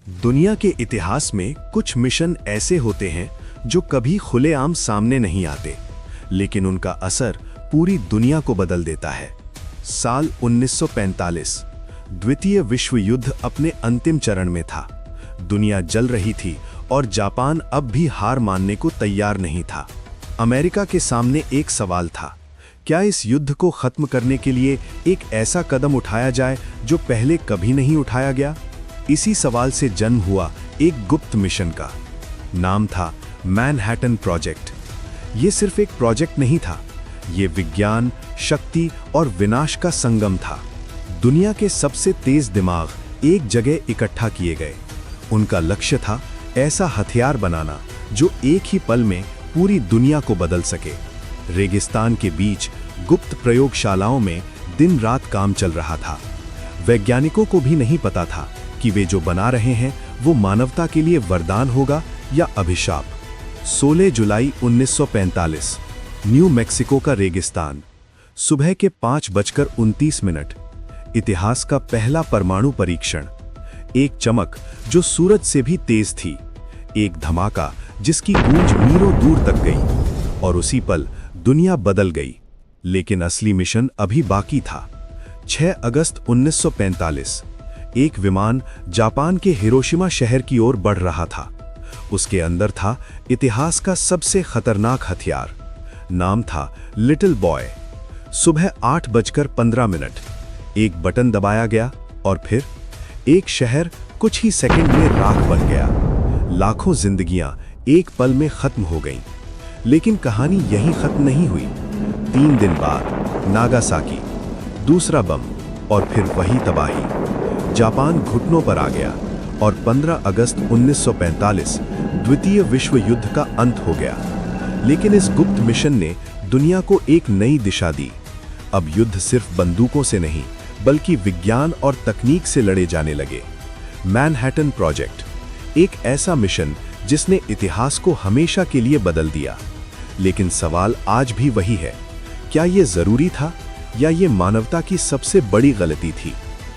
दुनिया के इतिहास में कुछ मिशन ऐसे होते हैं जो कभी खुलेआम सामने नहीं आते, लेकिन उनका असर पूरी दुनिया को बदल देता है। साल 1945 द्वितीय विश्व युद्ध अपने अंतिम चरण में था। दुनिया जल रही थी और जापान अब भी हार मानने को तैयार नहीं था। अमेरिका के सामने एक सवाल था, क्या इस युद्ध को खत्म करने के लिए एक ऐसा कदम उठाया जाए जो पहले कभी नहीं उठाया गया? इसी सवाल से जन्म हुआ एक गुप्त मिशन का। नाम था मैनहट्टन प्रोजेक्ट। ये सिर्फ एक प्रोजेक्ट नहीं था, ये विज्ञान, शक्ति और विनाश का संगम था। दुनिया के सबसे तेज दिमाग एक जगह इकट्ठा किए गए। उनका लक्ष्य था ऐसा हथियार बनाना जो एक ही पल में पूरी दुनिया को बदल सके। रेगिस्तान के बीच गुप्त प्रयोगशालाओं में दिन रात काम चल रहा था। वैज्ञानिकों को भी नहीं पता था कि वे जो बना रहे हैं वो मानवता के लिए वरदान होगा या अभिशाप। 16 जुलाई 1945 न्यू मैक्सिको का रेगिस्तान। सुबह के 5:29। इतिहास का पहला परमाणु परीक्षण। एक चमक जो सूरज से भी तेज थी, एक धमाका जिसकी गूंज मीलों दूर तक गई, और उसी पल दुनिया बदल गई। लेकिन असली मिशन अभी बाकी था। 6 अगस्त 1945 एक विमान जापान के हिरोशिमा शहर की ओर बढ़ रहा था। उसके अंदर था इतिहास का सबसे खतरनाक हथियार। नाम था लिटिल बॉय। सुबह 8:15 एक बटन दबाया गया और फिर एक शहर कुछ ही सेकंड में राख बन गया। लाखों जिंदगियां एक पल में खत्म हो गईं। लेकिन कहानी यहीं खत्म नहीं हुई। 3 दिन बाद नागासाकी, दूसरा बम, और फिर वही तबाही। जापान घुटनों पर आ गया और 15 अगस्त 1945 द्वितीय विश्व युद्ध का अंत हो गया। लेकिन इस गुप्त मिशन ने दुनिया को एक नई दिशा दी। अब युद्ध सिर्फ बंदूकों से नहीं, बल्कि विज्ञान और तकनीक से लड़े जाने लगे। मैनहट्टन प्रोजेक्ट, एक ऐसा मिशन जिसने इतिहास को हमेशा के लिए बदल दिया। लेकिन सवाल आज भी वही है, क्या ये जरूरी था या ये मानवता की सबसे बड़ी गलती थी?